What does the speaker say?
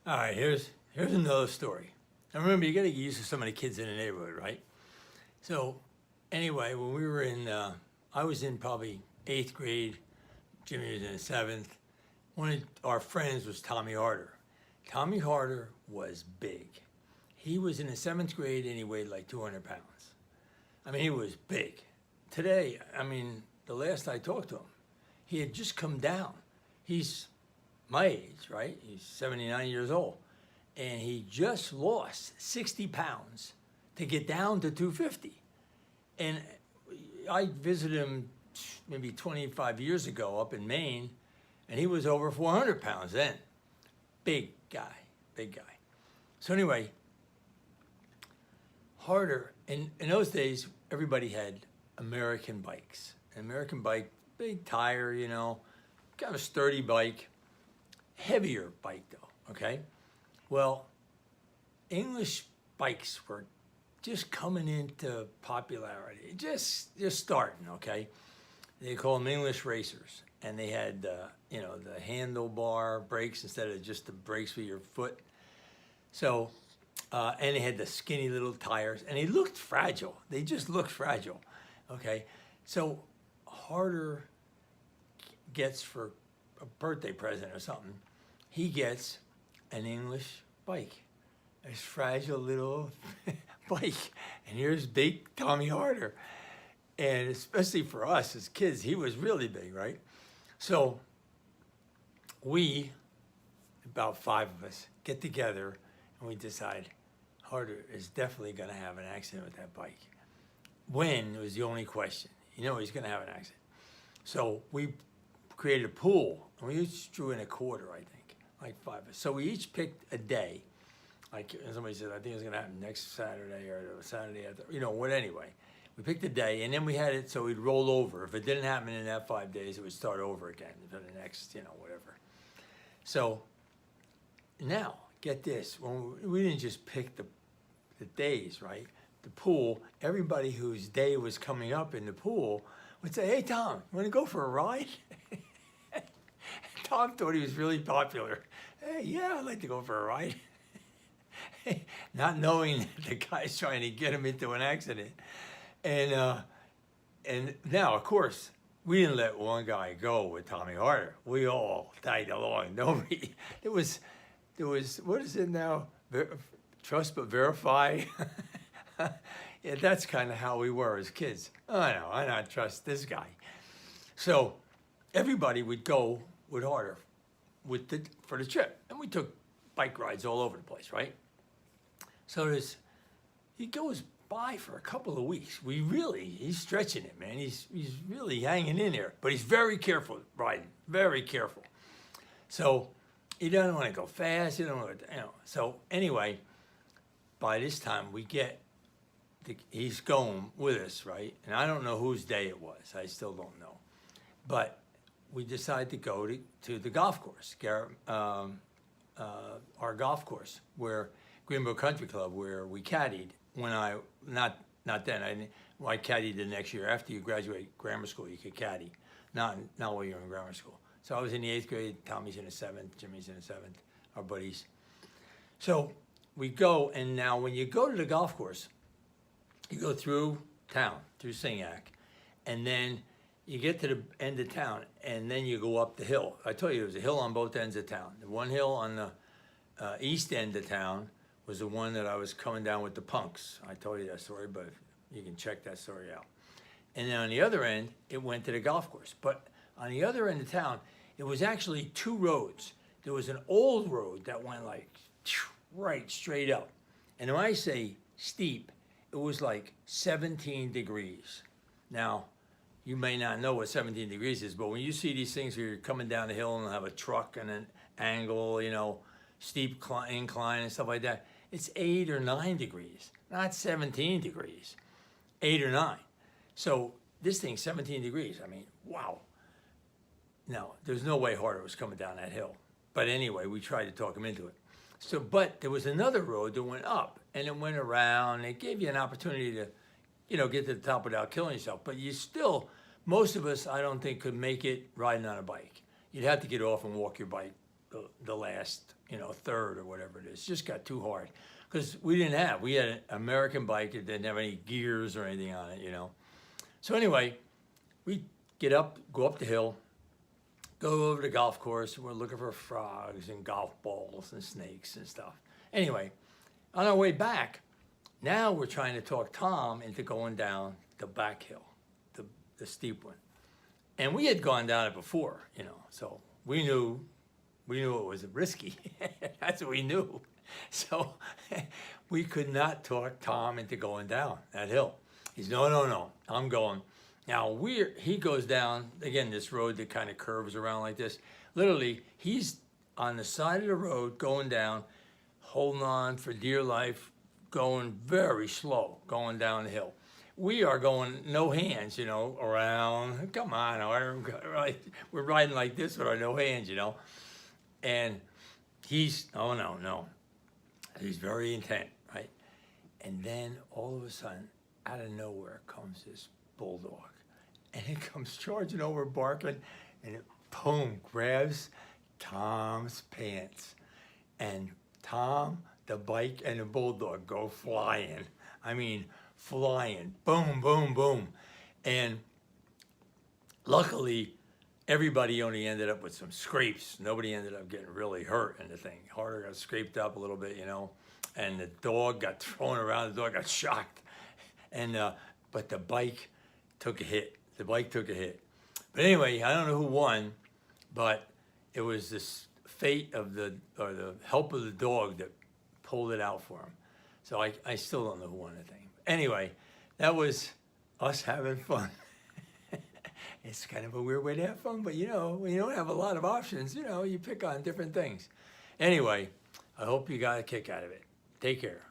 All right, here's another story. And remember, you got to get used to some of the kids in the neighborhood, right? So, anyway, when we were I was in probably eighth grade. Jimmy was in seventh. One of our friends was Tommy Harder. Tommy Harder was big. He was in the seventh grade and he weighed like 200 pounds. I mean, he was big. Today, I mean, the last I talked to him, he had just come down. He's my age, right? He's 79 years old. And he just lost 60 pounds to get down to 250. And I visited him maybe 25 years ago up in Maine, and he was over 400 pounds then. Big guy, big guy. So anyway, Harder, in those days, everybody had American bikes. An American bike, big tire, kind of sturdy bike, heavier bike though, okay? Well, English bikes were just coming into popularity, just starting, okay? They call them English racers, and they had, the handlebar brakes instead of just the brakes with your foot. So, and they had the skinny little tires, and they looked fragile. They just looked fragile, okay? So Harder gets for a birthday present or something, he gets an English bike, this fragile little bike, and here's big Tommy Harder. And especially for us as kids, he was really big, right? So we, about five of us, get together and we decide Harder is definitely going to have an accident with that bike. When was the only question. He's going to have an accident. So we created a pool, and we each drew in a quarter, I think, like five of us. So we each picked a day. Like somebody said, I think it's going to happen next Saturday or Saturday after, what anyway. We picked a day, and then we had it so we'd roll over. If it didn't happen in that 5 days, it would start over again for the next, whatever. So now, get this. When we didn't just pick the days, right? The pool, everybody whose day was coming up in the pool would say, hey, Tom, you want to go for a ride? Tom thought he was really popular. Hey, yeah, I'd like to go for a ride. Not knowing that the guy's trying to get him into an accident. And now, of course, we didn't let one guy go with Tommy Harder. We all tagged along. Nobody. There was. What is it now? Trust but verify. Yeah, that's kind of how we were as kids. I know. I not trust this guy. So everybody would go with Harder for the trip, and we took bike rides all over the place, right? So he goes by for a couple of weeks. He's stretching it, man. He's really hanging in there, but he's very careful riding, very careful. So he doesn't want to go fast. He don't want to, So anyway, by this time he's going with us, right? And I don't know whose day it was. I still don't know. But we decided to go to the golf course, our golf course, where Greenbrook Country Club, where we caddied when I caddied the next year. After you graduate grammar school, you could caddy, not while you're in grammar school. So I was in the eighth grade, Tommy's in the seventh, Jimmy's in the seventh, our buddies. So we go, and now when you go to the golf course, you go through town, through Singac, and then you get to the end of town, and then you go up the hill. I told you there was a hill on both ends of town. The one hill on the east end of town was the one that I was coming down with the punks. I told you that story, but you can check that story out. And then on the other end, it went to the golf course. But on the other end of town, it was actually two roads. There was an old road that went like right straight up. And when I say steep, it was like 17 degrees. Now, you may not know what 17 degrees is, but when you see these things where you're coming down the hill and have a truck and an angle, steep incline and stuff like that, it's 8 or 9 degrees, not 17 degrees, 8 or 9. So this thing's 17 degrees. I mean, wow. No, there's no way Harder was coming down that hill. But anyway, we tried to talk him into it. So, but there was another road that went up, and it went around. It gave you an opportunity to, get to the top without killing yourself. But you still, most of us, I don't think, could make it riding on a bike. You'd have to get off and walk your bike the last, third or whatever it is. It just got too hard because we had an American bike that didn't have any gears or anything on it. So anyway, we go up the hill, go over to the golf course, and we're looking for frogs and golf balls and snakes and stuff. Anyway, on our way back, now we're trying to talk Tom into going down the back hill, the steep one. And we had gone down it before, so we knew it was risky. That's what we knew. So we could not talk Tom into going down that hill. He's no, I'm going. Now he goes down, again, this road that kind of curves around like this. Literally, he's on the side of the road going down, holding on for dear life, going very slow, going down the hill. We are going no hands, around. Come on, we're riding like this with our no hands, And he's, no. He's very intent, right? And then all of a sudden, out of nowhere comes this bulldog. And it comes charging over, barking, and it, boom, grabs Tom's pants. And Tom, the bike, and the bulldog go flying. I mean, flying. Boom, boom, boom. And luckily, everybody only ended up with some scrapes. Nobody ended up getting really hurt in the thing. Harder got scraped up a little bit, and the dog got thrown around. The dog got shocked. And but the bike took a hit. But anyway, I don't know who won, but it was this fate of the help of the dog that pulled it out for him. So I still don't know who won the thing. Anyway, that was us having fun. It's kind of a weird way to have fun, but when you don't have a lot of options, you pick on different things. Anyway, I hope you got a kick out of it. Take care.